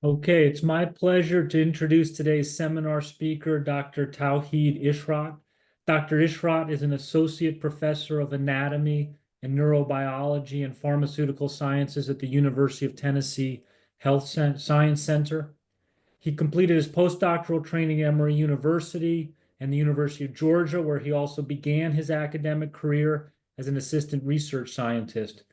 Okay, it's my pleasure to introduce today's seminar speaker, Dr. Tauhid Ishrat. Dr. Ishrat is an associate professor of anatomy and neurobiology and pharmaceutical sciences at the University of Tennessee Science Center. He completed his postdoctoral training at Emory University and the University of Georgia, where he also began his academic career as an assistant research scientist.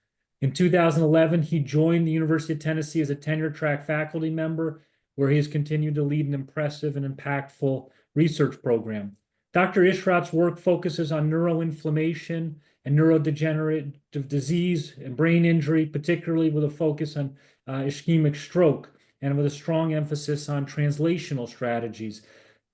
In 2011, he joined the University of Tennessee as a tenure-track faculty member, where he has continued to lead an impressive and impactful research program. Dr. Ishrat's work focuses on neuroinflammation and neurodegenerative disease and brain injury, particularly with a focus on ischemic stroke and with a strong emphasis on translational strategies.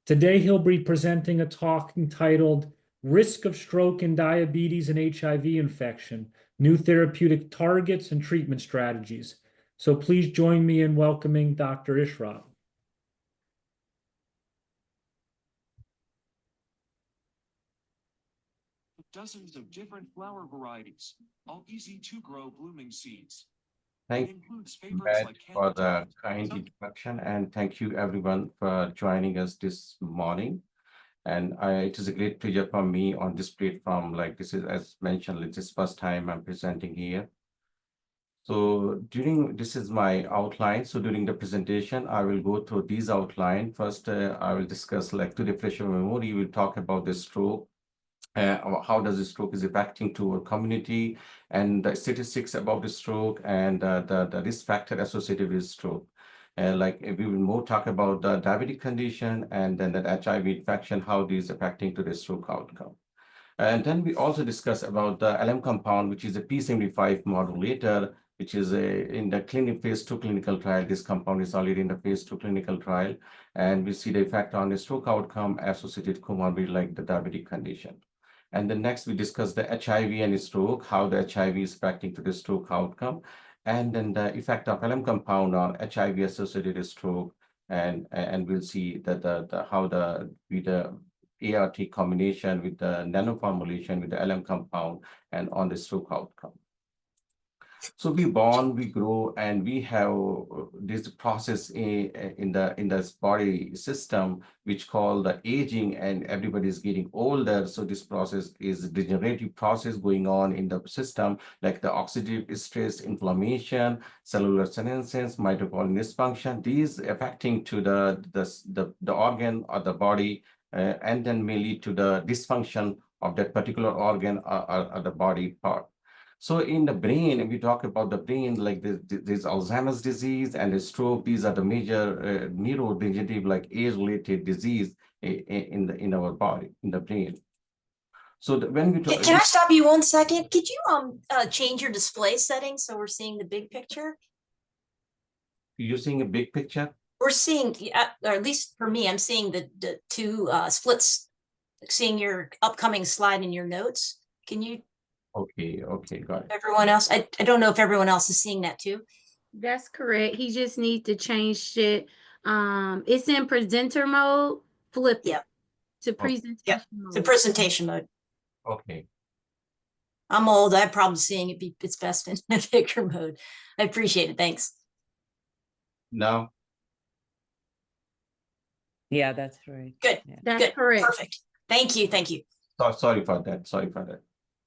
Today, he'll be presenting a talk entitled Risk of Stroke in Diabetes and HIV Infection, New Therapeutic Targets and Treatment Strategies. So please join me in welcoming Dr. Ishrat. Dozens of different flower varieties, all easy to grow blooming seeds. Thank you, Matt, for the kind introduction, and thank you everyone for joining us this morning. And it is a great pleasure for me on this platform. Like this is, as mentioned, it's the first time I'm presenting here. So this is my outline. So during the presentation, I will go through these outline. First, I will discuss, like, to refresh your memory, we'll talk about the stroke. How does the stroke is impacting to our community, and the statistics about the stroke, and the risk factor associated with stroke. Like we will more talk about the diabetic condition, and then that HIV infection, how this is affecting to the stroke outcome. And then we also discuss about the LM compound, which is a P75 modulator, which is in the phase 2 clinical trial. This compound is already in the phase 2 clinical trial, and we see the effect on the stroke outcome associated comorbid like the diabetic condition. And then next we discuss the HIV and stroke, how the HIV is affecting to the stroke outcome, and then the effect of LM compound on HIV associated stroke, and we'll see that how with the ART combination with the nanoformulation with the LM compound and on the stroke outcome. So we born, we grow, and we have this process in this body system, which called the aging, and everybody is getting older. So this process is degenerative process going on in the system, like the oxidative stress, inflammation, cellular senescence, mitochondrial dysfunction. These affecting to the organ or the body, and then may lead to the dysfunction of that particular organ or the body part. So in the brain, if we talk about the brain, like there's Alzheimer's disease and the stroke, these are the major neurodegenerative, like age-related disease in our body, in the brain. So when we talk, can I stop you 1 second? Could you change your display settings so we're seeing the big picture? You're seeing a big picture? We're seeing, or at least for me, I'm seeing the two splits, seeing your upcoming slide in your notes. Can you? Okay, got it. Everyone else, I don't know if everyone else is seeing that too. That's correct. He just needs to change it. It's in presenter mode. Flip it to presentation mode. To presentation mode. Okay. I'm old. I have problems seeing it. It's best in the bigger mode. I appreciate it. Thanks. Now. Yeah, that's right. Good. Yeah. That's good. Correct. Perfect. Thank you. Sorry for that.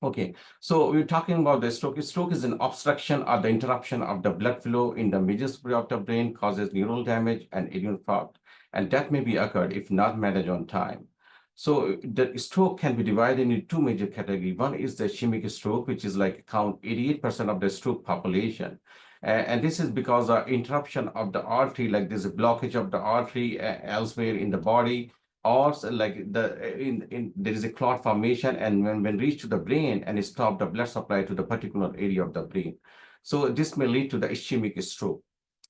Okay, so we're talking about the stroke. Stroke is an obstruction or the interruption of the blood flow in the medulla of the brain, causes neural damage and immune fault, and that may be occurred if not managed on time. So the stroke can be divided into two major categories. One is the ischemic stroke, which is like count 88% of the stroke population. And this is because of interruption of the artery, like there's a blockage of the artery elsewhere in the body, or like there is a clot formation, and when reached to the brain and stop the blood supply to the particular area of the brain. So this may lead to the ischemic stroke.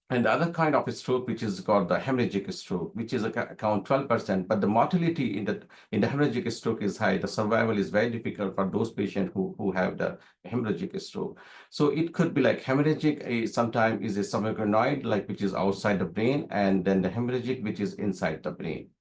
And the other kind of stroke, which is called the hemorrhagic stroke, which is account 12%, but the mortality in the hemorrhagic stroke is high. The survival is very difficult for those patients who have the hemorrhagic stroke. So it could be like hemorrhagic, sometimes is a subarachnoid, like which is outside the brain, and then the hemorrhagic, which is inside the brain.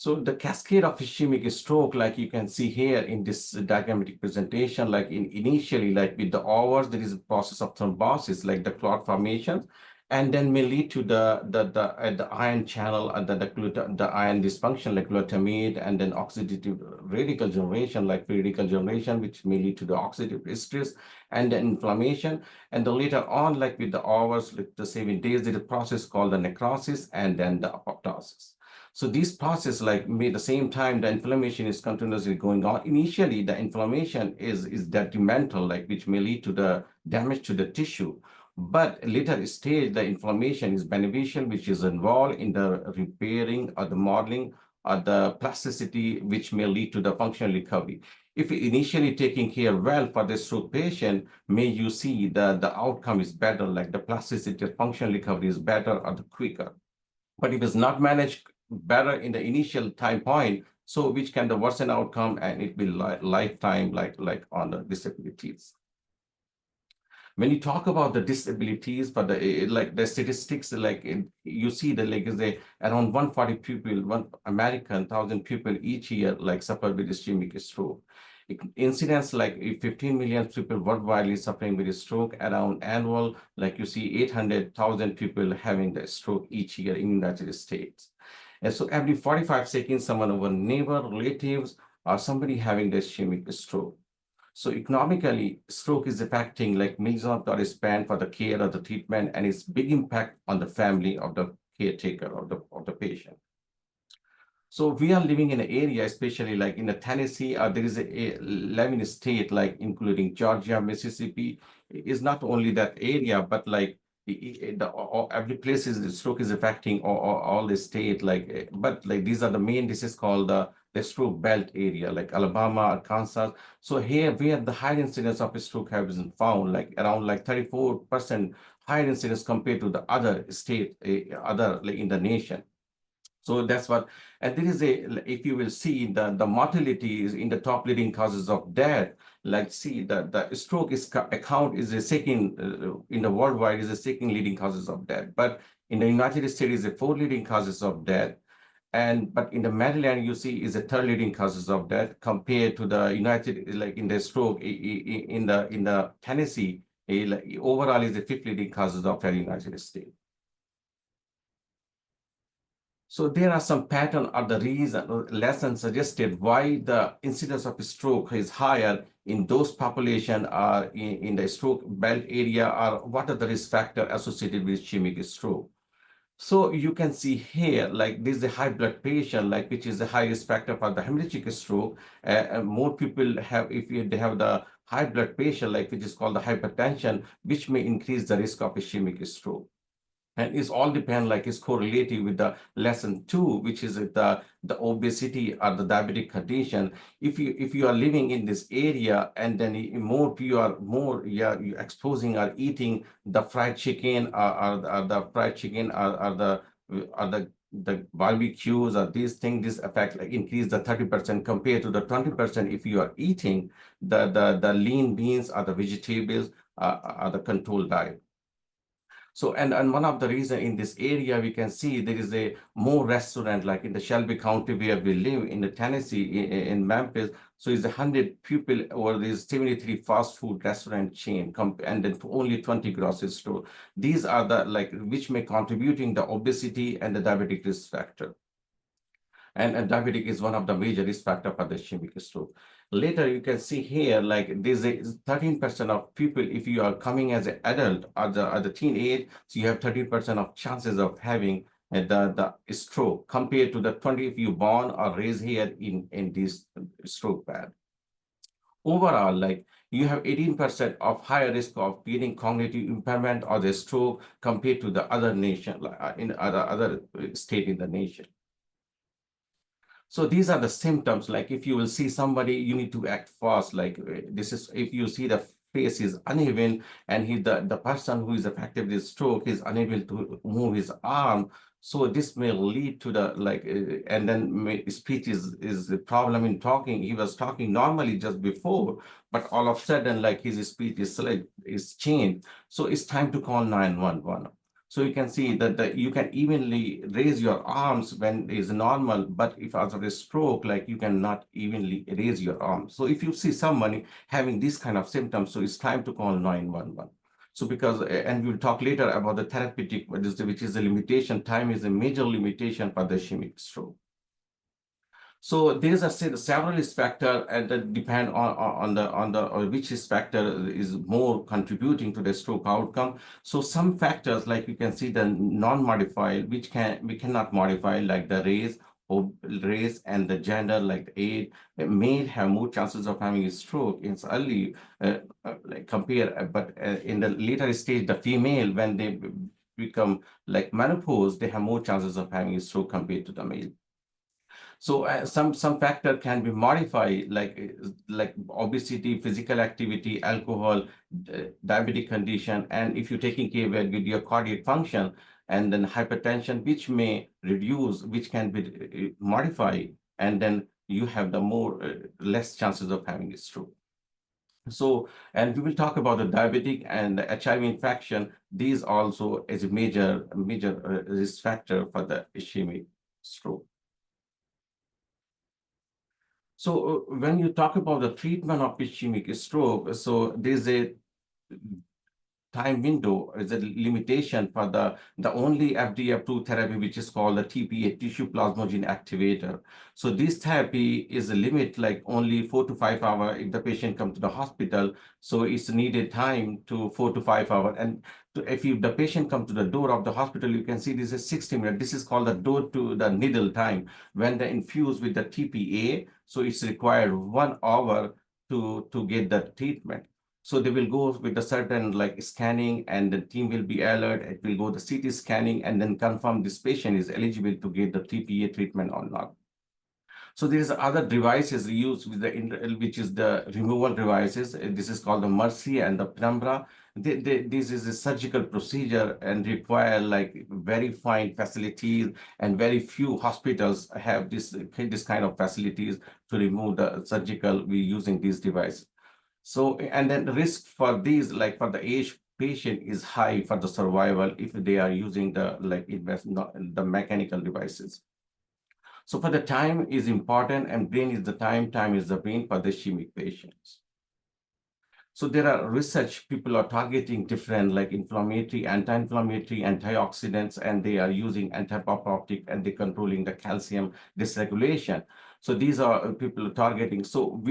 So the cascade of ischemic stroke, like you can see here in this diagrammatic presentation, like initially, like with the hours, there is a process of thrombosis, like the clot formation, and then may lead to the ion channel, the ion dysfunction, like glutamate, and then oxidative radical generation, like free radical generation, which may lead to the oxidative stress, and then inflammation. And then later on, like with the hours, like the 7 days, there is a process called the necrosis, and then the apoptosis. So this process, like at the same time, the inflammation is continuously going on. Initially, the inflammation is detrimental, like which may lead to the damage to the tissue. But later stage, the inflammation is beneficial, which is involved in the repairing or the modeling or the plasticity, which may lead to the functional recovery. If initially taking care well for the stroke patient, may you see the outcome is better, like the plasticity, functional recovery is better or the quicker. But if it's not managed better in the initial time point, so which can the worsen outcome, and it will lifetime, like on the disabilities. When you talk about the disabilities for the like the statistics, like you see the like is the around 140 people, 1,000 people each year like suffer with ischemic stroke. Incidents like 15 million people worldwide is suffering with a stroke. Around annual, like you see 800,000 people having the stroke each year in the United States. And so every 45 seconds, someone of a neighbor, relatives, or somebody having the ischemic stroke. So economically, stroke is affecting like millions of dollars spent for the care of the treatment, and its big impact on the family of the caretaker of the patient. So we are living in an area, especially like in the Tennessee, there is a 11 state, like including Georgia, Mississippi. Is not only that area, but like every place is the stroke is affecting all the state. Like, but like these are the main. This is called the stroke belt area, like Alabama, Arkansas. So here, where the high incidence of stroke have been found, like around like 34% higher incidence compared to the other state, other like in the nation. So that's what, and there is if you will see the mortality is in the top leading causes of death, like see the stroke account is the second in the worldwide is the second leading causes of death. But in the United States is the 4 leading causes of death. But in the Maryland, you see is the 3rd leading causes of death compared to the United, like in the stroke in the Tennessee, like overall is the 5th leading causes of death in the United States. So there are some pattern or the reason or lessons suggested why the incidence of stroke is higher in those population are in the stroke belt area, or what are the risk factor associated with ischemic stroke. So you can see here, like this is a high blood pressure, like which is the highest factor for the hemorrhagic stroke. More people have, if they have the high blood pressure, like which is called the hypertension, which may increase the risk of ischemic stroke. And it's all depend, like it's correlated with the lesson 2, which is the obesity or the diabetic condition. If you are living in this area, and then you're exposing or eating the fried chicken or the fried chicken or the barbecues or these things, this affect like increase the 30% compared to the 20% if you are eating the lean beans or the vegetables or the controlled diet. So, and one of the reason in this area, we can see there is a more restaurant, like in the Shelby County where we live in the Tennessee, in Memphis. So it's 100 people over this 73 fast food restaurant chain, and then only 20 grocery store. These are the like, which may contributing the obesity and the diabetic risk factor. And diabetic is one of the major risk factor for the ischemic stroke. Later, you can see here, like there's a 13% of people, if you are coming as an adult at the teenage, so you have 30% of chances of having the stroke compared to the 20 if you born or raised here in this stroke pad. Overall, like you have 18% of higher risk of getting cognitive impairment or the stroke compared to the other nation, in other state in the nation. So these are the symptoms. Like if you will see somebody, you need to act fast. Like this is, if you see the face is uneven, and the person who is affected with stroke is unable to move his arm. So this may lead to the like, and then speech is the problem in talking. He was talking normally just before, but all of a sudden, like his speech is changed. So it's time to call 911. So you can see that you can evenly raise your arms when it is normal, but if after a stroke, like you cannot evenly raise your arms. So if you see someone having these kind of symptoms, so it's time to call 911. So because, and we'll talk later about the therapeutic, which is the limitation. Time is a major limitation for the ischemic stroke. So there's several risk factor, and that depend on which risk factor is more contributing to the stroke outcome. So some factors, like you can see the non-modified, which we cannot modify, like the race or race and the gender, like the age. Male have more chances of having a stroke in early, like compare, but in the later stage, the female, when they become like menopause, they have more chances of having a stroke compared to the male. So some factor can be modified, like obesity, physical activity, alcohol, diabetic condition, and if you're taking care with your cardiac function, and then hypertension, which may reduce, which can be modified, and then you have the more less chances of having a stroke. So, and we will talk about the diabetic and the HIV infection. These also is a major risk factor for the ischemic stroke. So when you talk about the treatment of ischemic stroke, so there's a time window, is a limitation for the only FDA approved therapy, which is called the TPA, tissue plasminogen activator. So this therapy is a limit, like only 4 to 5 hours if the patient comes to the hospital. So it's needed time to 4 to 5 hours. And if the patient comes to the door of the hospital, you can see this is 60 minutes. This is called the door to the needle time. When they infuse with the TPA, so it's required 1 hour to get the treatment. So they will go with a certain like scanning, and the team will be alert. It will go the CT scanning and then confirm this patient is eligible to get the TPA treatment or not. So there's other devices used with which is the removal devices. This is called the Mercy and the Penumbra. This is a surgical procedure and require like very fine facilities, and very few hospitals have this kind of facilities to remove the surgical. We using these devices. So, and then the risk for these, like for the age patient, is high for the survival if they are using the the mechanical devices. So for the time is important, and brain is the time is the brain for the ischemic patients. So there are research, people are targeting different like inflammatory, anti-inflammatory, antioxidants, and they are using anti-apoptotic, and they controlling the calcium dysregulation. So these are people targeting. So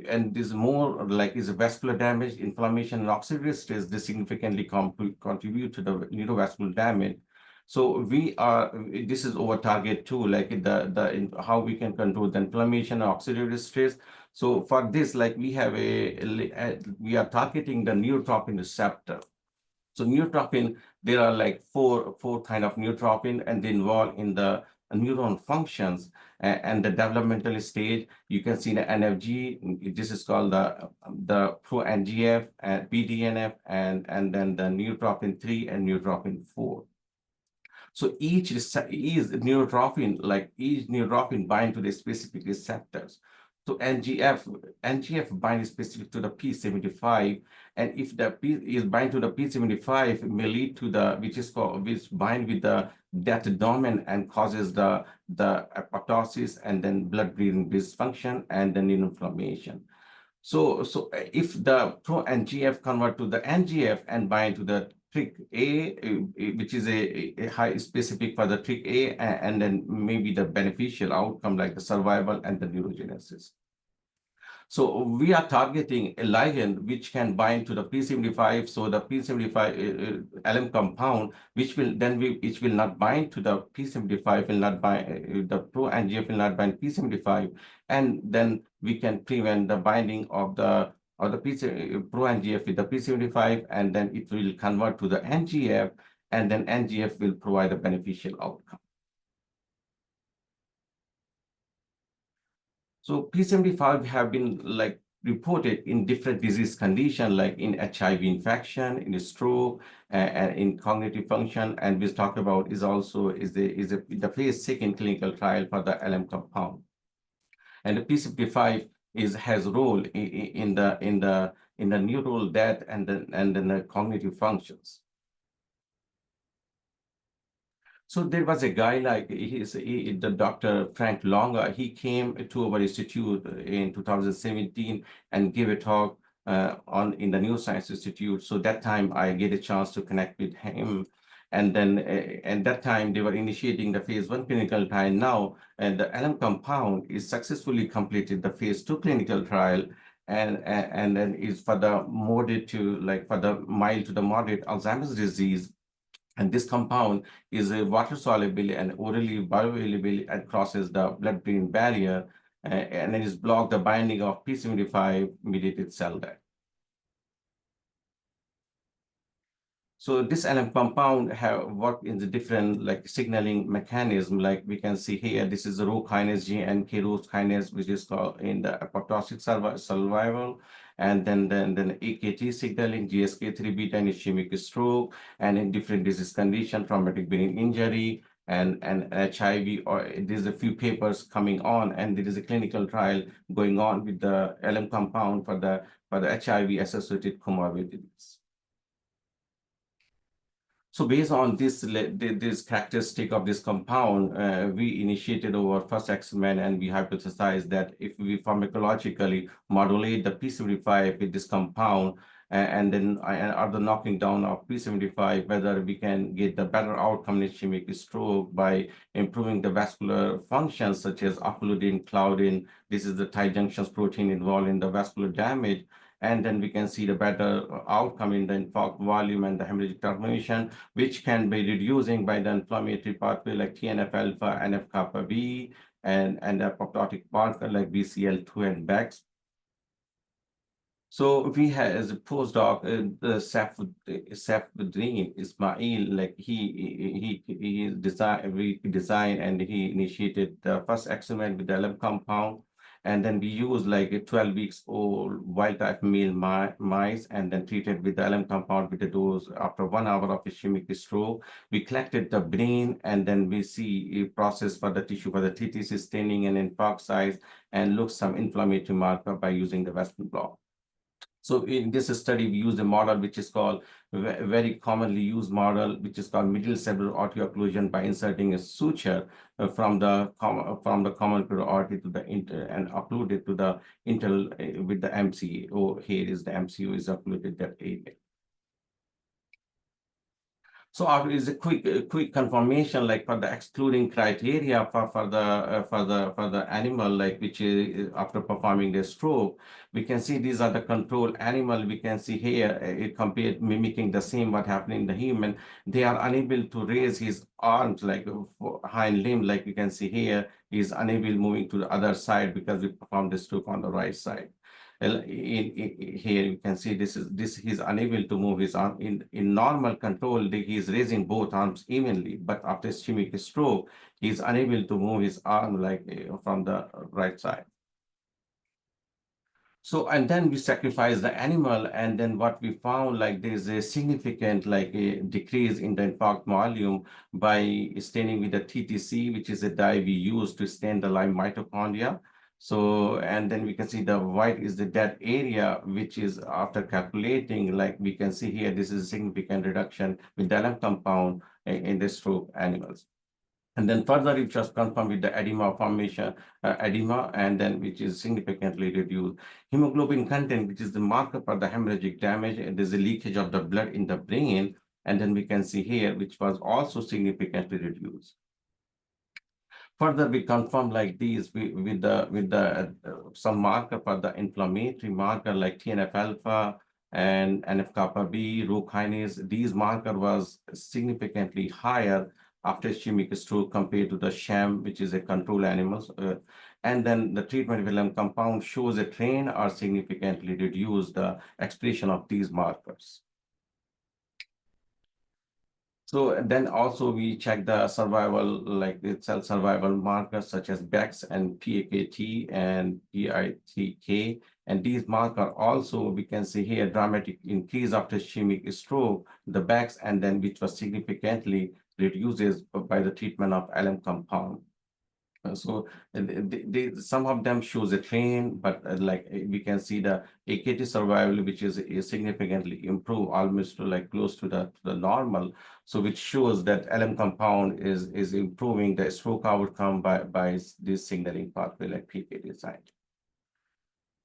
and this more like is vascular damage, inflammation, and oxidative stress. They significantly contribute to the neurovascular damage. So this is our target too, like how we can control the inflammation and oxidative stress. So for this, like we have we are targeting the neurotrophin receptor. So neurotrophin, there are like four kind of neurotrophin, and they involve in the neuron functions and the developmental stage. You can see the NFG. This is called the pro-NGF and BDNF, and then the neurotrophin 3 and neurotrophin 4. So each is neurotrophin, like each neurotrophin bind to the specific receptors. So NGF bind specific to the P75, and if the P is bind to the P75, may lead to which bind with that domain and causes the apoptosis, and then blood breathing dysfunction, and then inflammation. So if the pro-NGF convert to the NGF and bind to the TRK, which is a high specific for the TRK, and then maybe the beneficial outcome like the survival and the neurogenesis. So we are targeting a ligand which can bind to the P75. So the P75 LM compound, which will not bind to the P75, will not bind the pro-NGF will not bind P75, and then we can prevent the binding of the pro-NGF with the P75, and then it will convert to the NGF, and then NGF will provide a beneficial outcome. So P75 have been like reported in different disease conditions, like in HIV infection, in stroke, and in cognitive function. And we talked about is the phase 2 clinical trial for the LM compound. And the P75 has role in the neural death and then the cognitive functions. So there was a guy like the Dr. Frank Longa. He came to our institute in 2017 and gave a talk in the Neuroscience Institute. So that time I get a chance to connect with him. And then at that time they were initiating the phase 1 clinical trial now, and the LM compound is successfully completed the phase 2 clinical trial. And then is for the moderate to like for the mild to the moderate Alzheimer's disease. And this compound is a water soluble and orally bioavailable and crosses the blood-brain barrier, and it is block the binding of P75 mediated cell death. So this LM compound have worked in the different like signaling mechanism. Like we can see here, this is the Rho kinase G and K-Rho kinase, which is called in the apoptotic survival, and then AKT signaling, GSK3 beta in ischemic stroke, and in different disease condition, traumatic brain injury, and HIV. Or there's a few papers coming on, and there is a clinical trial going on with the LM compound for the HIV associated comorbidities. So based on this characteristic of this compound, we initiated our first experiment, and we hypothesized that if we pharmacologically modulate the P75 with this compound, and then other knocking down of P75, whether we can get the better outcome in ischemic stroke by improving the vascular functions such as occludin, claudin. This is the tight junctions protein involved in the vascular damage. And then we can see the better outcome in the infarct volume and the hemorrhagic termination, which can be reducing by the inflammatory pathway like TNF-alpha, NF-kappa B, and the apoptotic marker like BCL2 and BEX. So we had as a postdoc, Safudreen Ismail, like he designed and he initiated the first experiment with the LM compound. And then we used like a 12 weeks old wild type male mice, and then treated with the LM compound with a dose after 1 hour of ischemic stroke. We collected the brain, and then we see a process for the tissue for the TTC staining and infarct size, and look some inflammatory marker by using the Western blot. So in this study, we use a model which is called very commonly used model, which is called middle cerebral artery occlusion by inserting a suture from the common carotid artery to the and occlude it to the internal with the MCO. Here is the MCO is occluded that area. So is a quick confirmation, like for the excluding criteria for the animal, like which is after performing the stroke, we can see these are the control animal. We can see here it compared mimicking the same what happened in the human. They are unable to raise his arms like hind limb, like we can see here. He is unable moving to the other side because we performed the stroke on the right side. Here you can see he's unable to move his arm. In normal control, he is raising both arms evenly, but after ischemic stroke, he is unable to move his arm like from the right side. So, and then we sacrifice the animal, and then what we found, like there's a significant like a decrease in the infarct volume by staining with the TTC, which is a dye we use to stain the live mitochondria. So, and then we can see the white is the dead area, which is after calculating, like we can see here, this is a significant reduction with the LM compound in the stroke animals. And then further, it just confirmed with the edema formation, and then which is significantly reduced. Hemoglobin content, which is the marker for the hemorrhagic damage, and there's a leakage of the blood in the brain. And then we can see here, which was also significantly reduced. Further, we confirm like these with some marker for the inflammatory marker like TNF-alpha and NF-kappa B, Rho kinase. These marker was significantly higher after ischemic stroke compared to the sham, which is a control animals. And then the treatment with LM compound shows a trend or significantly reduce the expression of these markers. So then also we check the survival, like the cell survival markers such as BEX and PAKT and PITK. And these markers also, we can see here, dramatic increase after ischemic stroke, the BEX, and then which was significantly reduces by the treatment of LM compound. So some of them shows a trend, but like we can see the AKT survival, which is significantly improved, almost to like close to the normal. So which shows that LM compound is improving the stroke outcome by this signaling pathway like PKD side.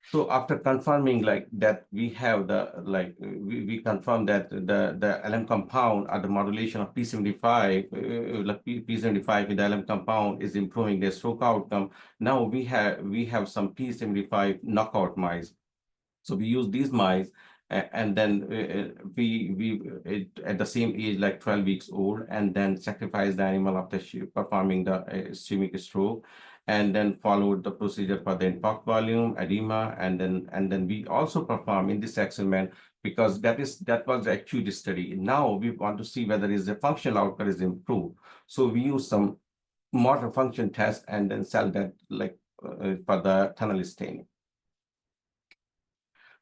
So after confirming like that, we have the like we confirm that the LM compound at the modulation of P75, like P75 with the LM compound is improving the stroke outcome. Now we have some P75 knockout mice. So we use these mice, and then at the same age, like 12 weeks old, and then sacrifice the animal after performing the ischemic stroke, and then followed the procedure for the infarct volume, edema, and then we also perform in this experiment, because that was the acute study. Now we want to see whether is the functional outcome is improved. So we use some motor function test and then sell that like for the tunnel staining.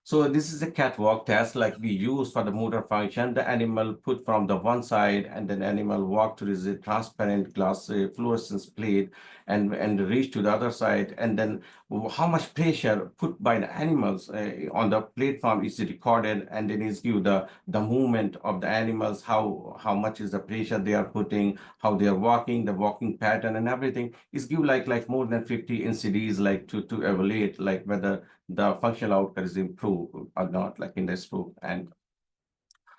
So this is a catwalk test like we use for the motor function. The animal put from the one side, and then animal walk to this transparent glass fluorescence plate and reach to the other side. And then how much pressure put by the animals on the platform is recorded, and then is give the movement of the animals, how much is the pressure they are putting, how they are walking, the walking pattern and everything is give like more than 50 NCDs like to evaluate like whether the functional outcome is improved or not, like in the stroke. And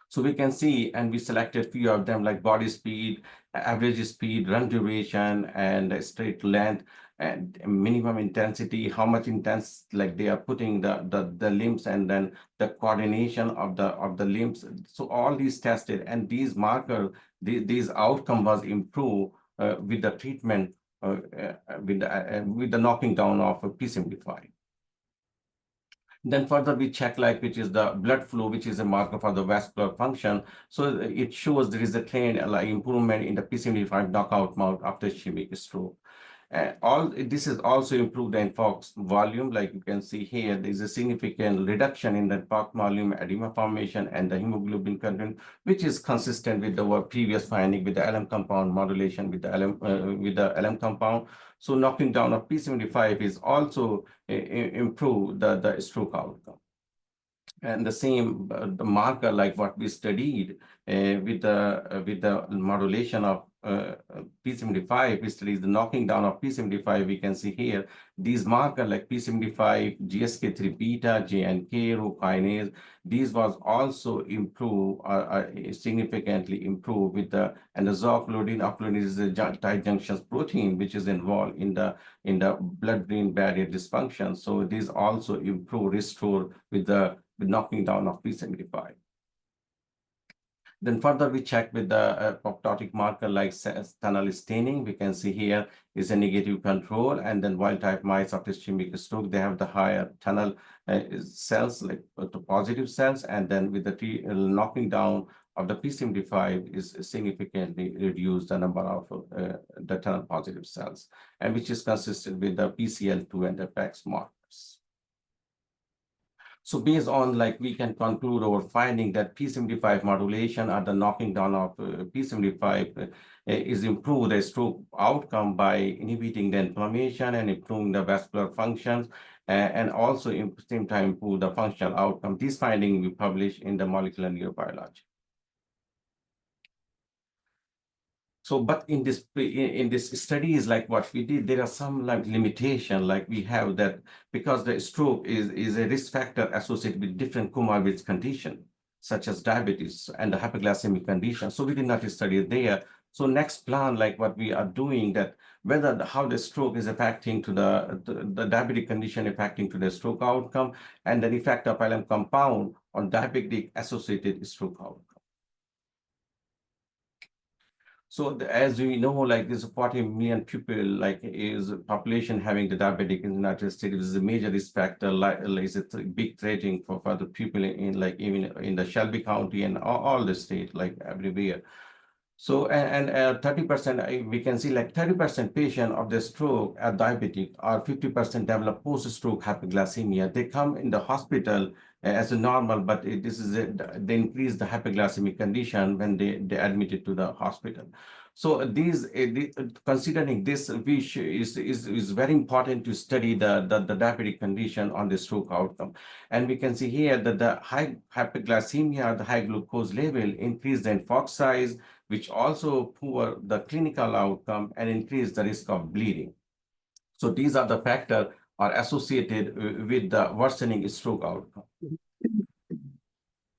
so we can see, and we selected few of them like body speed, average speed, run duration, and straight length, and minimum intensity, how much intense like they are putting the limbs, and then the coordination of the limbs. So all these tested, and these marker, these outcome was improved with the treatment with the knocking down of P75. Then further we check like which is the blood flow, which is a marker for the vascular function. So it shows there is a trend like improvement in the P75 knockout mount after ischemic stroke. All this is also improved the infarct volume. Like you can see here, there is a significant reduction in the infarct volume, edema formation, and the hemoglobin content, which is consistent with our previous finding with the LM compound modulation with the LM compound. So knocking down of P75 is also improve the stroke outcome. And the same the marker like what we studied with the modulation of P75, we studied the knocking down of P75. We can see here these marker like P75, GSK3 beta, JNK, Rho kinase. These was also improved, significantly improved with the zooplodin. Oplodin is a tight junctions protein which is involved in the blood-brain barrier dysfunction. So these also improve, restore with knocking down of P75. Then further we check with the apoptotic marker like tunnel staining. We can see here is a negative control, and then wild type mice after ischemic stroke, they have the higher tunnel cells like the positive cells, and then with the knocking down of the P75 is significantly reduced the number of the tunnel positive cells, and which is consistent with the PCL2 and the PEX markers. So based on like we can conclude our finding that P75 modulation or the knocking down of P75 is improve the stroke outcome by inhibiting the inflammation and improving the vascular functions, and also at the same time improve the functional outcome. These findings we published in the Molecular Neurobiology. So, but in this study is like what we did, there are some like limitation, like we have that because the stroke is a risk factor associated with different comorbid condition, such as diabetes and the hypoglycemic condition. So we did not study it there. So next plan, like what we are doing, that whether how the stroke is affecting to the diabetic condition affecting to the stroke outcome, and the effect of LM compound on diabetic associated stroke outcome. So as we know, like this 40 million people, like is population having the diabetic in the United States is a major risk factor, like is a big threatening for the people in like even in the Shelby County and all the state, like everywhere. So, and 30%, we can see like 30% patient of the stroke are diabetic, or 50% develop post-stroke hypoglycemia. They come in the hospital as a normal, but this is they increase the hyperglycemic condition when they admitted to the hospital. So considering this, is very important to study the diabetic condition on the stroke outcome. And we can see here that the high hyperglycemia, the high glucose level increase the infarct size, which also poor the clinical outcome and increase the risk of bleeding. So these are the factors are associated with the worsening stroke outcome.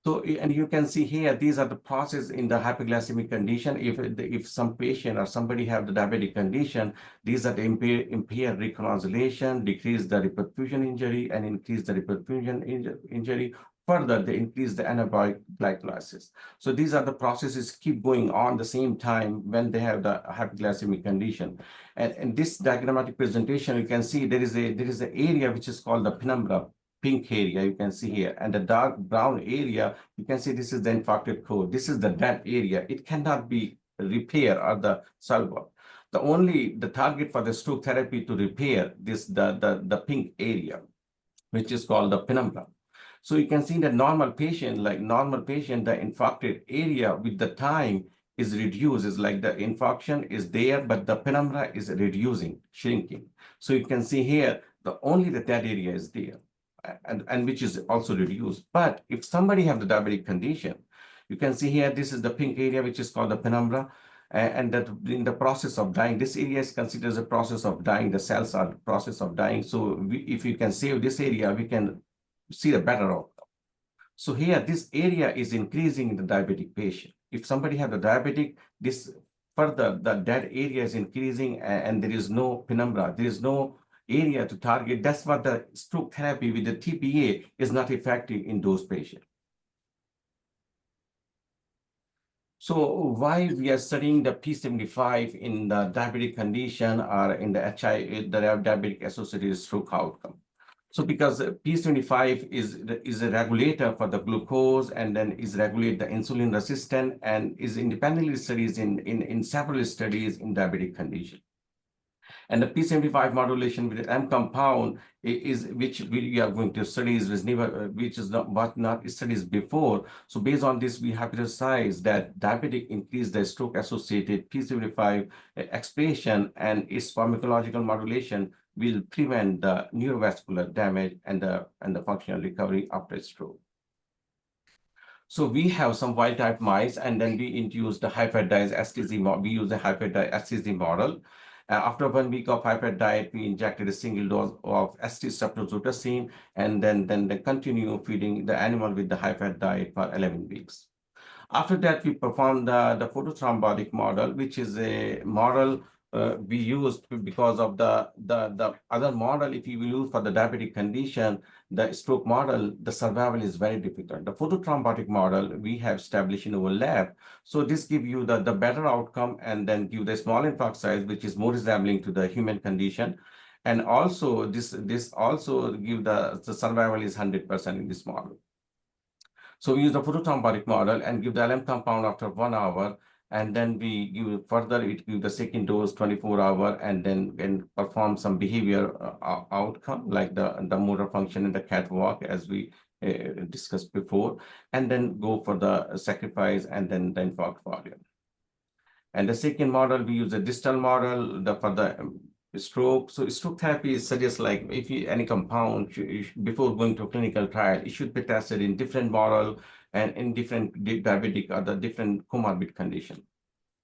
So, and you can see here, these are the process in the hyperglycemic condition. If some patient or somebody have the diabetic condition, these are the impaired reconciliation, decrease the reperfusion injury, and increase the reperfusion injury. Further, they increase the anabolic glycolysis. So these are the processes keep going on the same time when they have the hyperglycemic condition. And this diagrammatic presentation, you can see there is an area which is called the penumbra, pink area you can see here, and the dark brown area, you can see this is the infarcted core. This is the dead area. It cannot be repaired or the solved. The target for the stroke therapy to repair this, the pink area, which is called the penumbra. So you can see the normal patient, the infarcted area with the time is reduced. It's like the infarction is there, but the penumbra is reducing, shrinking. So you can see here, only the dead area is there. And which is also reduced. But if somebody have the diabetic condition, you can see here, this is the pink area, which is called the penumbra, and that in the process of dying, this area is considered as a process of dying. The cells are the process of dying. So if you can save this area, we can see the better outcome. So here, this area is increasing in the diabetic patient. If somebody have the diabetic, this further, the dead area is increasing, and there is no penumbra, there is no area to target. That's what the stroke therapy with the TPA is not effective in those patients. So why we are studying the P75 in the diabetic condition or in the HIV, the diabetic associated stroke outcome? So because P75 is a regulator for the glucose, and then is regulate the insulin resistant, and is independently studied in several studies in diabetic condition. And the P75 modulation with the M compound which we are going to study which is not studied before. So based on this, we hypothesize that diabetic increase the stroke associated P75 expression, and its pharmacological modulation will prevent the neurovascular damage and the functional recovery after stroke. So we have some wild type mice, and then we induce the high-fat diet STZ model. We use the high-fat diet STZ model. After 1 week of high-fat diet, we injected a single dose of ST-streptozotocin, and then they continue feeding the animal with the high-fat diet for 11 weeks. After that, we performed the photothrombotic model, which is a model we used because of the other model. If you use for the diabetic condition, the stroke model, the survival is very difficult. The photothrombotic model we have established in our lab. So this gives you the better outcome, and then give the small infarct size, which is more resembling to the human condition. And also this also give the survival is 100% in this model. So we use the photothrombotic model and give the LM compound after 1 hour, and then we give further, it give the second dose 24 hours, and then perform some behavior outcome like the motor function in the catwalk, as we discussed before, and then go for the sacrifice and then the infarct volume. And the second model, we use a distal model for the stroke. So stroke therapy suggests like if any compound before going to a clinical trial, it should be tested in different model and in different diabetic or the different comorbid condition.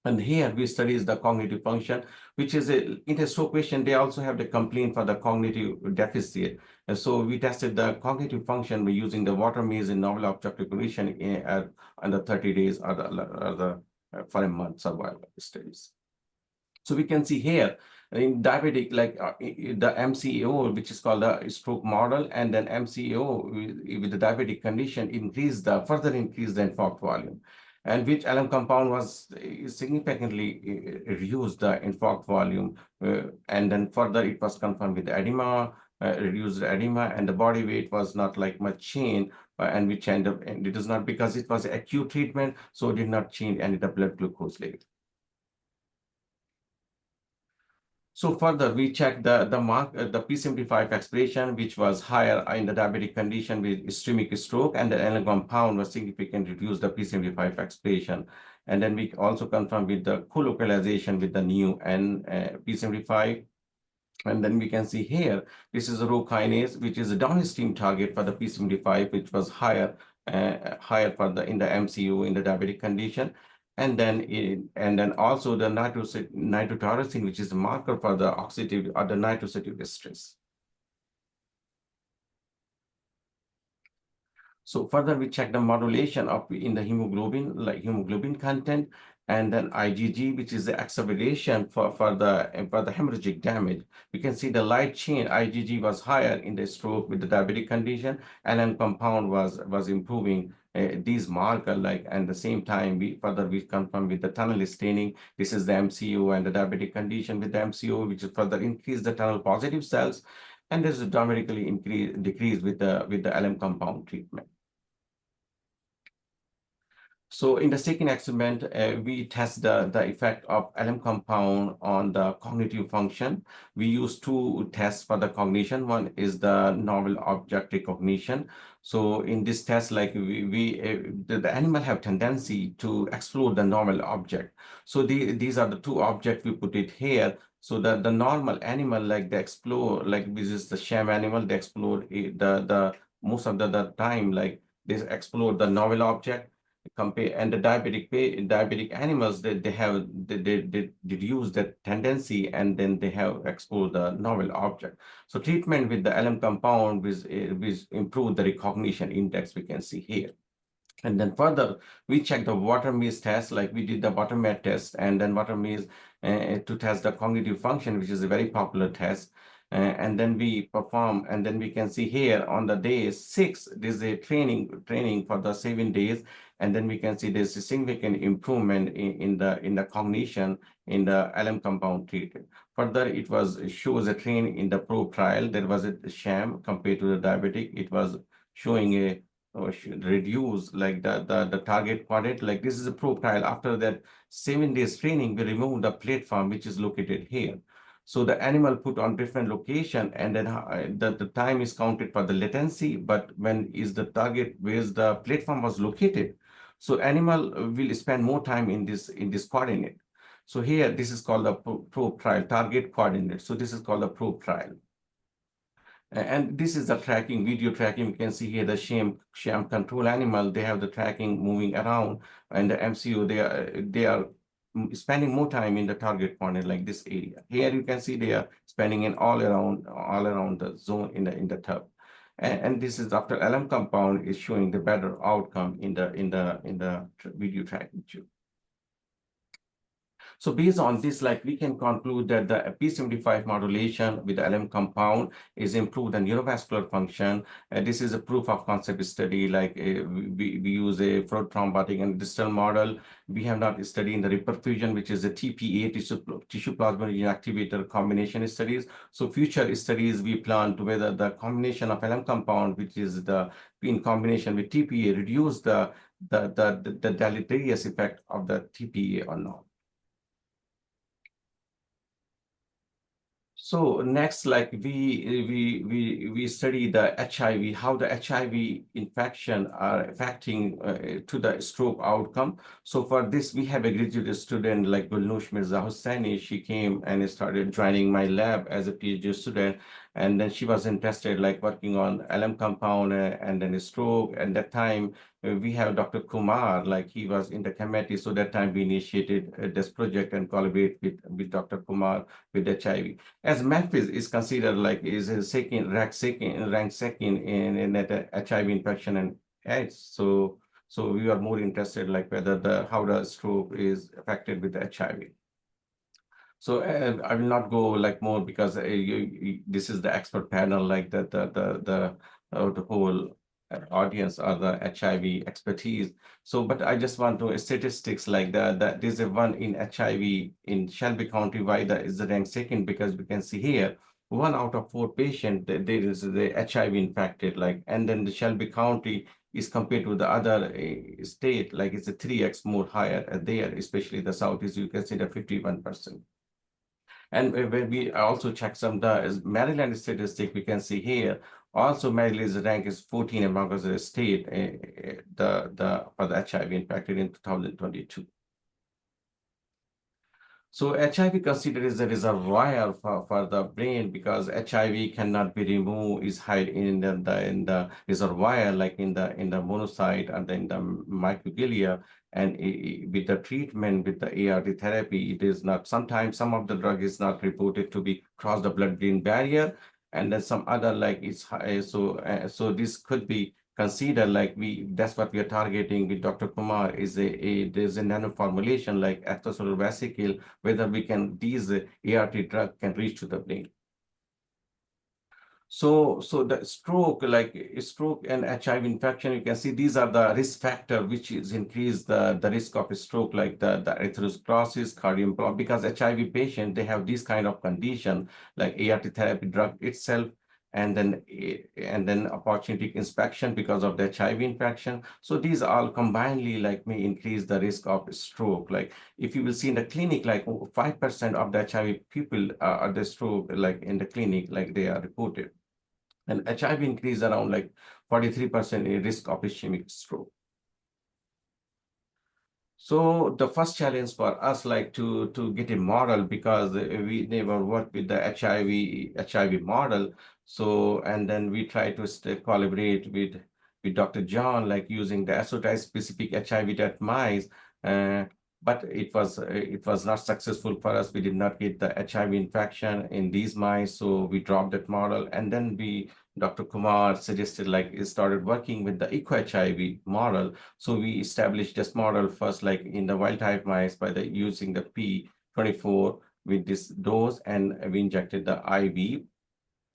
And here we study the cognitive function, which is in a stroke patient, they also have the complaint for the cognitive deficit. And so we tested the cognitive function by using the water maze and novel objective cognition under 30 days or for a month survival studies. So we can see here in diabetic, like the MCO, which is called the stroke model, and then MCO with the diabetic condition further increase the infarct volume, and which LM compound was significantly reduced the infarct volume, and then further it was confirmed with edema, reduced edema, and the body weight was not like much change, and which end up, and it is not because it was acute treatment, so it did not change any of the blood glucose level. So further, we checked the mark, the P75 expression, which was higher in the diabetic condition with ischemic stroke, and the LM compound was significantly reduced the P75 expression. And then we also confirmed with the co-localization with the new P75. And then we can see here, this is a Rho kinase, which is a downstream target for the P75, which was higher for the in the MCU in the diabetic condition. And then also the nitrotyrosine, which is a marker for the oxidative or the nitrosative stress. So further, we check the modulation of in the hemoglobin, like hemoglobin content, and then IgG, which is the acceleration for the hemorrhagic damage. We can see the light chain IgG was higher in the stroke with the diabetic condition, and then compound was improving these marker, like, and the same time we confirm with the tunnel staining. This is the MCO and the diabetic condition with the MCO, which is further increase the tunnel positive cells, and this is dramatically decrease with the LM compound treatment. So in the second experiment, we test the effect of LM compound on the cognitive function. We use two tests for the cognition. One is the novel object recognition. So in this test, like the animal have tendency to explore the novel object. So these are the two objects we put it here. So that the normal animal, like they explore, like this is the sham animal, they explore the most of the time, like they explore the novel object. Compare, and the diabetic animals, they reduce that tendency, and then they have explored the novel object. So treatment with the LM compound with improve the recognition index, we can see here. And then further, we check the water maze test, like we did the water mat test, and then water maze to test the cognitive function, which is a very popular test. And then we perform, and then we can see here on the day 6, this is a training for the 7 days, and then we can see there's a significant improvement in the cognition in the LM compound treated. Further, it shows a trend in the probe trial. There was a sham compared to the diabetic. It was showing a should reduce like the target quadrant. Like this is a probe trial. After that 7 days training, we remove the platform, which is located here. So the animal put on different location, and then the time is counted for the latency, but when is the target, where's the platform was located. So animal will spend more time in this coordinate. So here, this is called the probe trial, target coordinate. So this is called the probe trial. And this is the tracking, video tracking. You can see here the sham control animal. They have the tracking moving around, and the MCO, they are spending more time in the target point, like this area. Here you can see they are spending in all around the zone in the tub. And this is after LM compound is showing the better outcome in the video tracking too. So based on this, like we can conclude that the P75 modulation with the LM compound is improved the neurovascular function. This is a proof of concept study, like we use a Freud thrombotic and distal model. We have not studied in the reperfusion, which is a TPA, tissue plasminogen activator combination studies. So future studies, we plan to whether the combination of LM compound, which is in combination with TPA, reduce the deleterious effect of the TPA or not. So next, like we study the HIV, how the HIV infection are affecting to the stroke outcome. So for this, we have a graduate student like Gulnoush Mirza Hosseini. She came and started joining my lab as a PhD student. And then she was interested, like working on LM compound and then a stroke. And that time, we have Dr. Kumar, like he was in the committee. So that time we initiated this project and collaborate with Dr. Kumar with HIV. As Memphis is considered like is a ranked second in that HIV infection and AIDS. So we are more interested like whether how the stroke is affected with the HIV. So I will not go like more because this is the expert panel, like the whole audience or the HIV expertise. So, but I just want to statistics like that there's a one in HIV in Shelby County. Why that is the rank second? Because we can see here 1 out of 4 patients there is the HIV infected, like, and then the Shelby County is compared to the other state, like it's a 3x more higher there, especially the Southeast. You can see the 51%. And when we also check some the Maryland statistic, we can see here also Maryland's rank is 14 among the state for the HIV infected in 2022. So HIV considered as a reservoir for the brain because HIV cannot be removed, is hide in the reservoir, like in the monocyte and then the microglia. And with the treatment with the ART therapy, it is not, sometimes some of the drug is not reported to be cross the blood-brain barrier, and then some other like it's high. So this could be consider like that's what we are targeting with Dr. Kumar is there's a nano formulation like extracellular vesicle, whether we can these ART drug can reach to the brain. So the stroke, like stroke and HIV infection, you can see these are the risk factor which is increase the risk of a stroke, like the atherosclerosis, cardiomyopathy, because HIV patient, they have this kind of condition like ART therapy drug itself, and then opportunistic inspection because of the HIV infection. So these all combinedly like may increase the risk of stroke. Like if you will see in the clinic, like 5% of the HIV people are the stroke, like in the clinic, like they are reported. And HIV increase around like 43% in risk of ischemic stroke. So the first challenge for us, like to get a model, because we never worked with the HIV model. So, and then we try to collaborate with Dr. John, like using the esotype specific HIV that mice. But it was not successful for us. We did not get the HIV infection in these mice, so we dropped that model. And then Dr. Kumar suggested like started working with the eco-HIV model. So we established this model first, like in the wild type mice by using the P24 with this dose, and we injected the IV.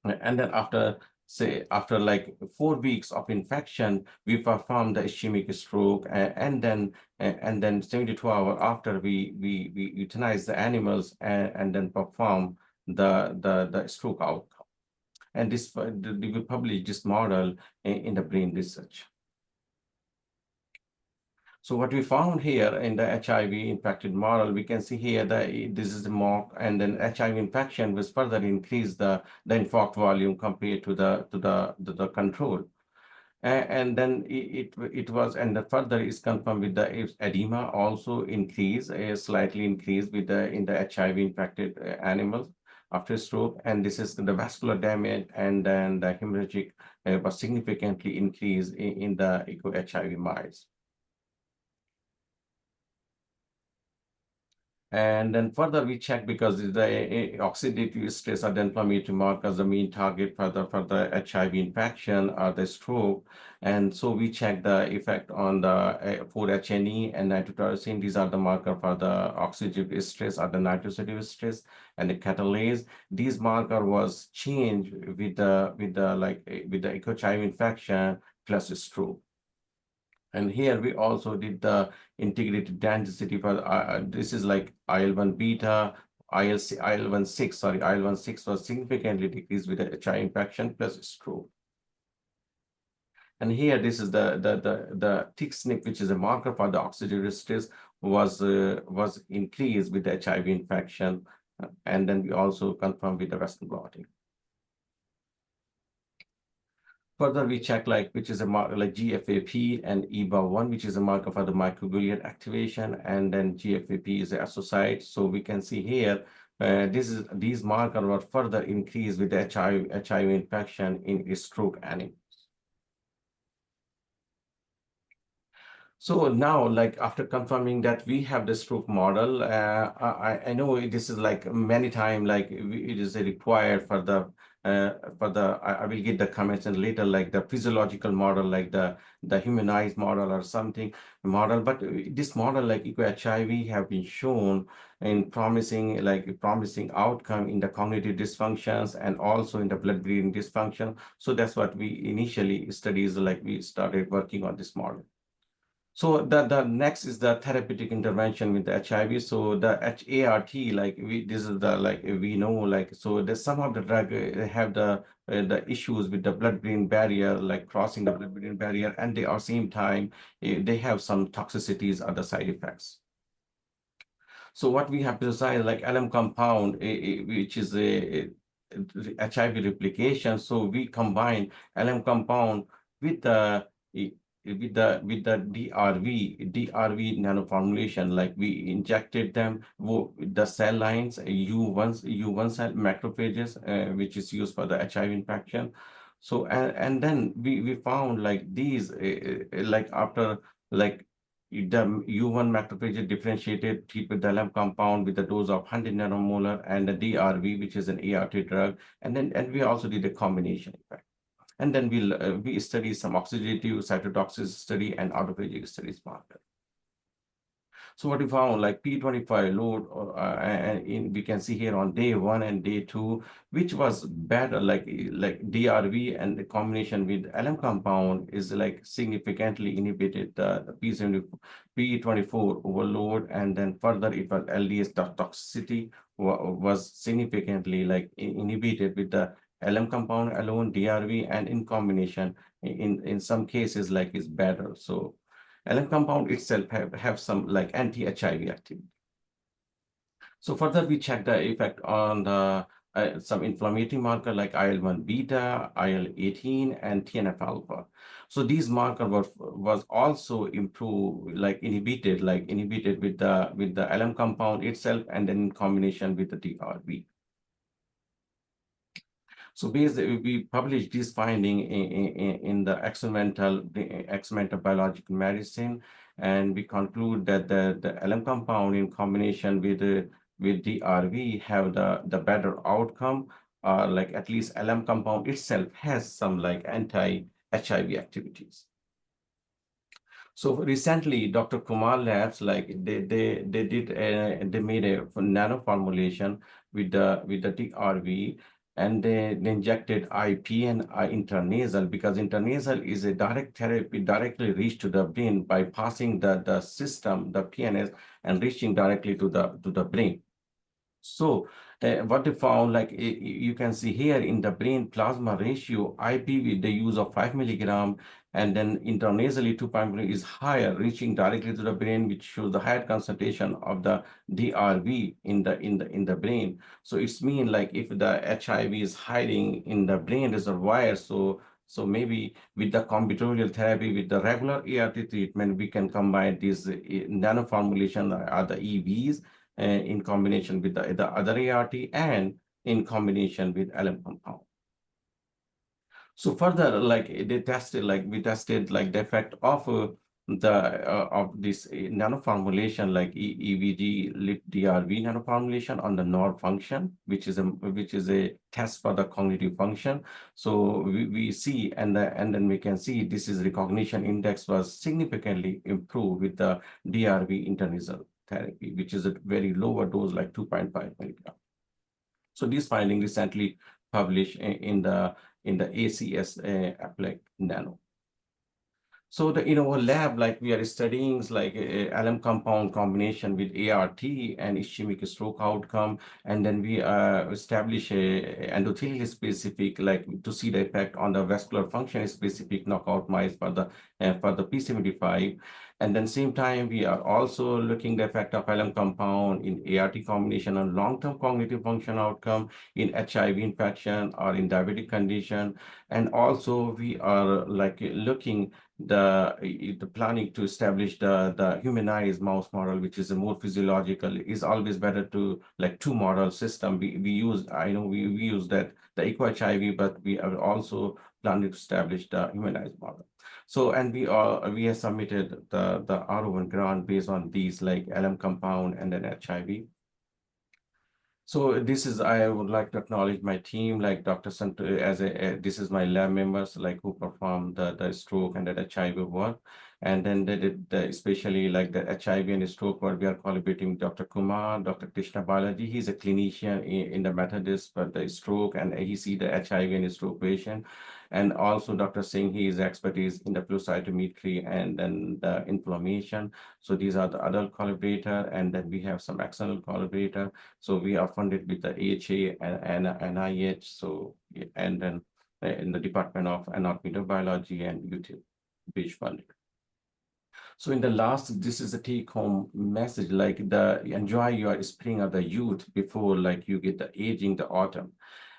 And then after like 4 weeks of infection, we performed the ischemic stroke, and then 72 hours after we euthanize the animals and then perform the stroke outcome. And we published this model in the brain research. So what we found here in the HIV infected model, we can see here that this is the mock, and then HIV infection was further increased the infarct volume compared to the control. And then it was, and the further is confirmed with the edema also increased, slightly increased with in the HIV infected animals after stroke. And this is the vascular damage, and then the hemorrhagic was significantly increased in the eco-HIV mice. And then further we check, because the oxidative stress or the inflammatory markers, the main target for the HIV infection or the stroke. And so we check the effect on the 4-HNE and nitrotyrosine. These are the marker for the oxidative stress or the nitrosative stress, and the catalase. These marker was changed with the eco-HIV infection plus stroke. And here we also did the integrated density for this is like IL-1 beta, IL-1 6 was significantly decreased with the HIV infection plus stroke. And here this is the tick SNP, which is a marker for the oxidative stress, was increased with the HIV infection, and then we also confirmed with the Western blotting. Further, we check which is a marker like GFAP and EBA1, which is a marker for the microglia activation, and then GFAP is the astrocyte. So we can see here, these markers were further increased with the HIV infection in stroke animals. So now, after confirming that we have the stroke model, I know this is many times it is required for the I will get the comments and later, the physiological model, the humanized model or something model. But this model, eco-HIV, have been shown in promising outcome in the cognitive dysfunctions and also in the blood-brain dysfunction. So that's what we initially studies, we started working on this model. So the next is the therapeutic intervention with the HIV. So the ART, this is the we know so there's some of the drug have the issues with the blood-brain barrier, crossing the blood-brain barrier, and they are same time they have some toxicities or the side effects. So what we have designed, like LM compound, which is a HIV replication. So we combine LM compound with the DRV nanoformulation. Like we injected them with the cell lines, U1 cell macrophages, which is used for the HIV infection. So and then we found like these like after like the U1 macrophage differentiated treat with the LM compound with a dose of 100 nanomolar and the DRV, which is an ART drug, and we also did a combination effect. And then we study some oxidative cytotoxic study and autophagic studies marker. So what we found, like P25 load, we can see here on day 1 and day 2, which was better, like DRV and the combination with LM compound is like significantly inhibited the P24 overload, and then further it was LDS toxicity was significantly like inhibited with the LM compound alone, DRV, and in combination in some cases like is better. So LM compound itself have some like anti-HIV activity. So further, we check the effect on the some inflammatory marker like IL-1 beta, IL-18, and TNF alpha. So these marker was also improved, like inhibited with the LM compound itself, and then in combination with the DRV. So basically, we published this finding in the experimental biological medicine, and we conclude that the LM compound in combination with DRV have the better outcome, like at least LM compound itself has some like anti-HIV activities. So recently, Dr. Kumar Labs, like they made a nano formulation with the DRV, and they injected IP and intranasal, because intranasal is a direct therapy, directly reach to the brain by passing the system, the PNS, and reaching directly to the brain. So what they found, like you can see here in the brain plasma ratio, IP with the use of 5 milligram, and then intranasally 2.3 is higher, reaching directly to the brain, which shows the higher concentration of the DRV in the brain. So it's mean like if the HIV is hiding in the brain reservoir, so maybe with the combinatorial therapy, with the regular ART treatment, we can combine these nano formulation or the EVs in combination with the other ART and in combination with LM compound. So further, like we tested the effect of this nano formulation, like EVG DRV nano formulation on the nerve function, which is a test for the cognitive function. So we see, and then we can see this is recognition index was significantly improved with the DRV intranasal therapy, which is a very lower dose, like 2.5 milligram. So this finding recently published in the ACS Applet Nano. So in our lab, like we are studying like LM compound combination with ART and ischemic stroke outcome, and then we establish a endothelial specific, like to see the effect on the vascular function specific knockout mice for the P75. And then same time, we are also looking the effect of LM compound in ART combination on long-term cognitive function outcome in HIV infection or in diabetic condition. And also we are like looking the planning to establish the humanized mouse model, which is a more physiological. Is always better to like two model system. We use, I know we use that the eco HIV, but we are also planning to establish the humanized model. So, and we have submitted the R01 grant based on these like LM compound and then HIV. So this is, I would like to acknowledge my team, like Dr. Sant, this is my lab members, like who performed the stroke and the HIV work. And then they did especially like the HIV and stroke work, we are collaborating with Dr. Kumar, Dr. Krishna Balaji. He's a clinician in the Methodist for the stroke, and he see the HIV and stroke patient. And also Dr. Singh, he is expertise in the flow cytometry and then the inflammation. So these are the other collaborator, and then we have some external collaborator. So we are funded with the AHA and NIH. So, and then in the Department of Anatomy and Biology and YouTube, which funded. So in the last, this is a take-home message, like enjoy your spring or the youth before like you get the aging, the autumn.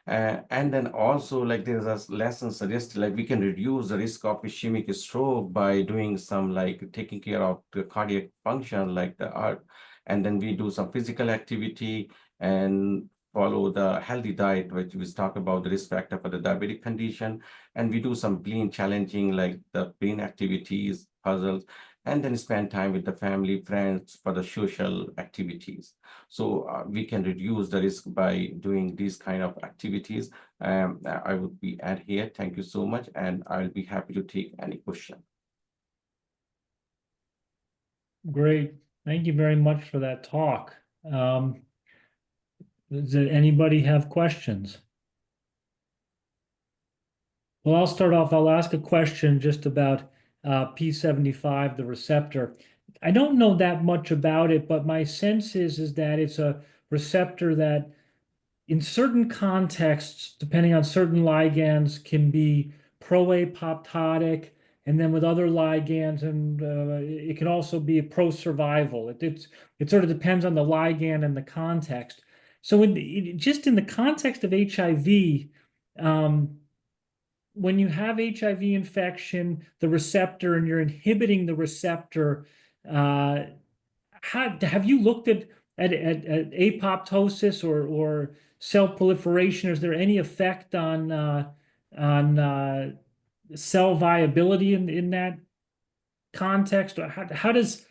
And then also like there's a lesson suggested like we can reduce the risk of ischemic stroke by doing some like taking care of the cardiac function like the art. And then we do some physical activity and follow the healthy diet, which we talk about the risk factor for the diabetic condition. And we do some brain challenging like the brain activities, puzzles, and then spend time with the family, friends for the social activities. So we can reduce the risk by doing these kind of activities. I would be at here. Thank you so much. And I'll be happy to take any question. Great. Thank you very much for that talk. Does anybody have questions? Well, I'll start off. I'll ask a question just about P75, the receptor. I don't know that much about it, but my sense is that it's a receptor that in certain contexts, depending on certain ligands, can be pro-apoptotic, and then with other ligands, and it can also be pro-survival. It sort of depends on the ligand and the context. So just in the context of HIV, when you have HIV infection, the receptor, and you're inhibiting the receptor, have you looked at apoptosis or cell proliferation? Is there any effect on cell viability in that context? Or how does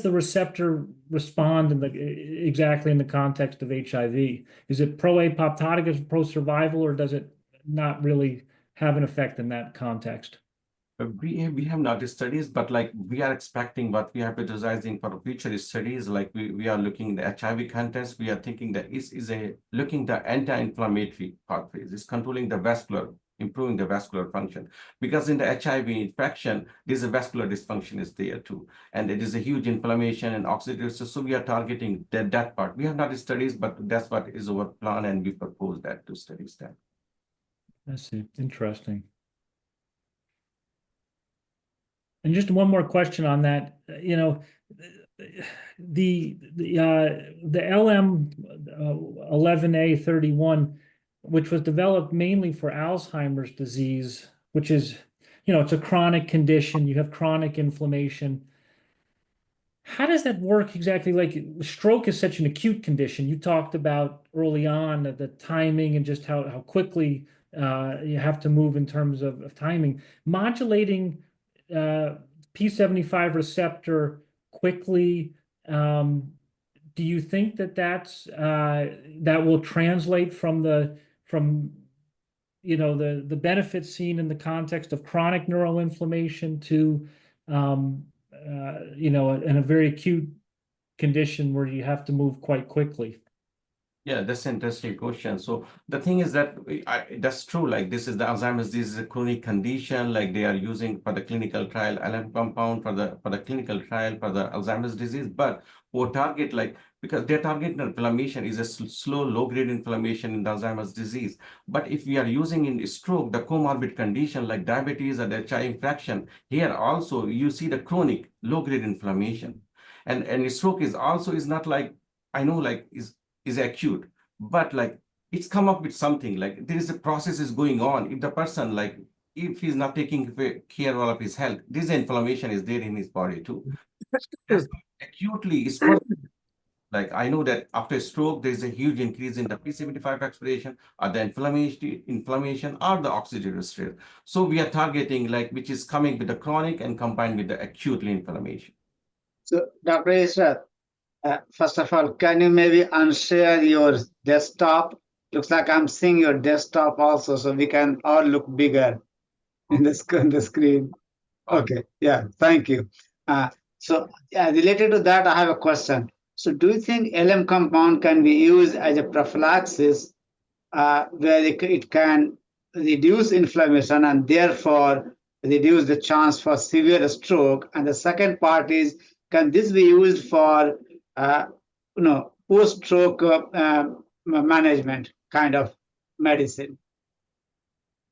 the receptor respond exactly in the context of HIV? Is it pro-apoptotic, is it pro-survival, or does it not really have an effect in that context? We have not studies, but like we are expecting what we are hypothesizing for future studies. Like we are looking the HIV context. We are thinking that is looking the anti-inflammatory pathways. It's controlling the vascular, improving the vascular function. Because in the HIV infection, there's a vascular dysfunction is there too, and it is a huge inflammation and oxidative stress. So we are targeting that part. We have not studies, but that's what is our plan, and we propose that to studies that. I see. Interesting. And just one more question on that. You know, the LM 11A31, which was developed mainly for Alzheimer's disease, which is, it's a chronic condition. You have chronic inflammation. How does that work exactly? Like stroke is such an acute condition. You talked about early on the timing and just how quickly you have to move in terms of timing. Modulating P75 receptor quickly, do you think that will translate from the benefits seen in the context of chronic neuroinflammation to in a very acute condition where you have to move quite quickly? Yeah, that's an interesting question. So the thing is that that's true. Like this is the Alzheimer's disease is a chronic condition. Like they are using for the clinical trial LM compound for the clinical trial for the Alzheimer's disease. But for target because their target inflammation is a slow low grade inflammation in the Alzheimer's disease. But if we are using in stroke the comorbid condition like diabetes or the HIV infection, here also you see the chronic low grade inflammation, and stroke is not like I know like is acute, but like it's come up with something like there is a process is going on. If the person if he's not taking care of his health, this inflammation is there in his body too. As acutely is like I know that after stroke there's a huge increase in the P75 expiration or the inflammation or the oxidative stress. So we are targeting which is coming with the chronic and combined with the acutely inflammation. So Dr. Isra, first of all, can you maybe unshare your desktop? Looks like I'm seeing your desktop also, so we can all look bigger in the screen. Okay, yeah, thank you. So related to that, I have a question. So do you think LM compound can be used as a prophylaxis where it can reduce inflammation and therefore reduce the chance for severe stroke? And the second part is, can this be used for post-stroke management kind of medicine?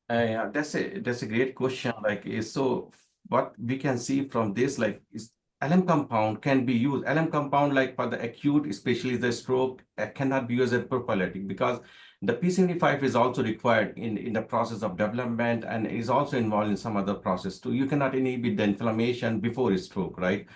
Yeah, that's a great question. what we can see from this, like, is LM compound can be used. LM compound, like for the acute, especially the stroke, cannot be used as prophylactic because the P75 is also required in the process of development and is also involved in some other process too. You cannot inhibit the inflammation before a stroke, right?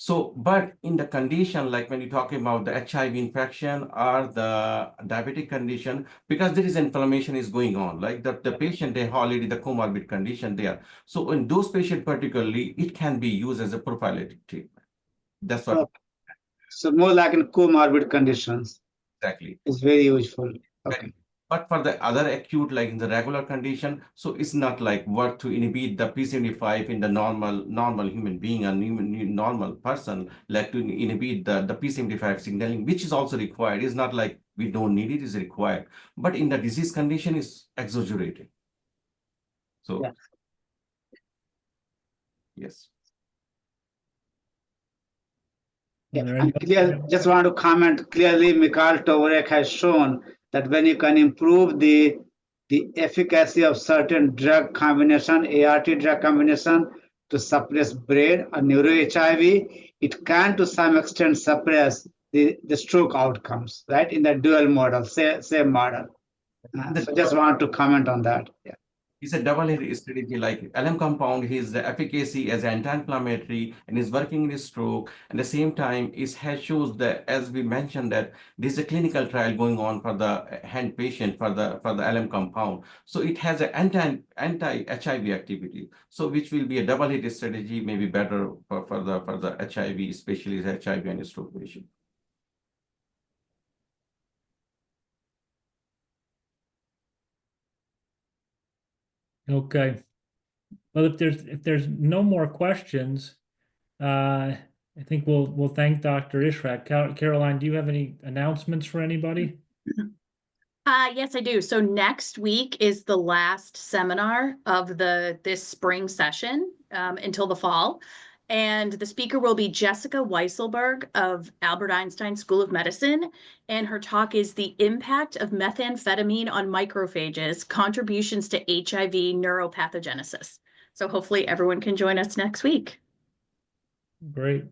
So, but in the condition, like when you're talking about the HIV infection or the diabetic condition, because there is inflammation is going on, like the patient, they already the comorbid condition there. So in those patients particularly, it can be used as a prophylactic treatment. That's what Okay. So more like in comorbid conditions exactly. is very useful. Okay. But for the other acute, like in the regular condition, so it's not like work to inhibit the P75 in the normal human being and even normal person, like to inhibit the P75 signaling, which is also required. It's not like we don't need it, it's required. But in the disease condition, it's exaggerated. So, Yeah. yes. Yeah, There and any- just want to comment clearly, Mikhail Tovorek has shown that when you can improve the efficacy of certain drug combination, ART drug combination to suppress brain or neuro-HIV, it can to some extent suppress the stroke outcomes, right? In the dual model, same model. So just want to comment on that. Yeah. It's a double-hit strategy like LM compound, his efficacy as anti-inflammatory and is working in stroke. At the same time, it has shows that, as we mentioned, that there's a clinical trial going on for the hand patient for the LM compound. So it has an anti-HIV activity. So which will be a double-hit strategy, maybe better for the HIV, especially the HIV and stroke patient. Okay. Well, if there's no more questions, I think we'll thank Dr. Ishrat. Caroline, do you have any announcements for anybody? Yes, I do. So next week is the last seminar of this spring session until the fall. And the speaker will be Jessica Weisselberg of Albert Einstein School of Medicine. And her talk is The Impact of Methamphetamine on Macrophages, Contributions to HIV Neuropathogenesis. So hopefully everyone can join us next week. Great.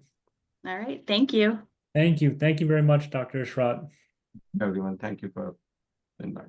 All right. Thank you. Thank you. Thank you very much, Dr. Ishrat. Everyone, thank you for the invite.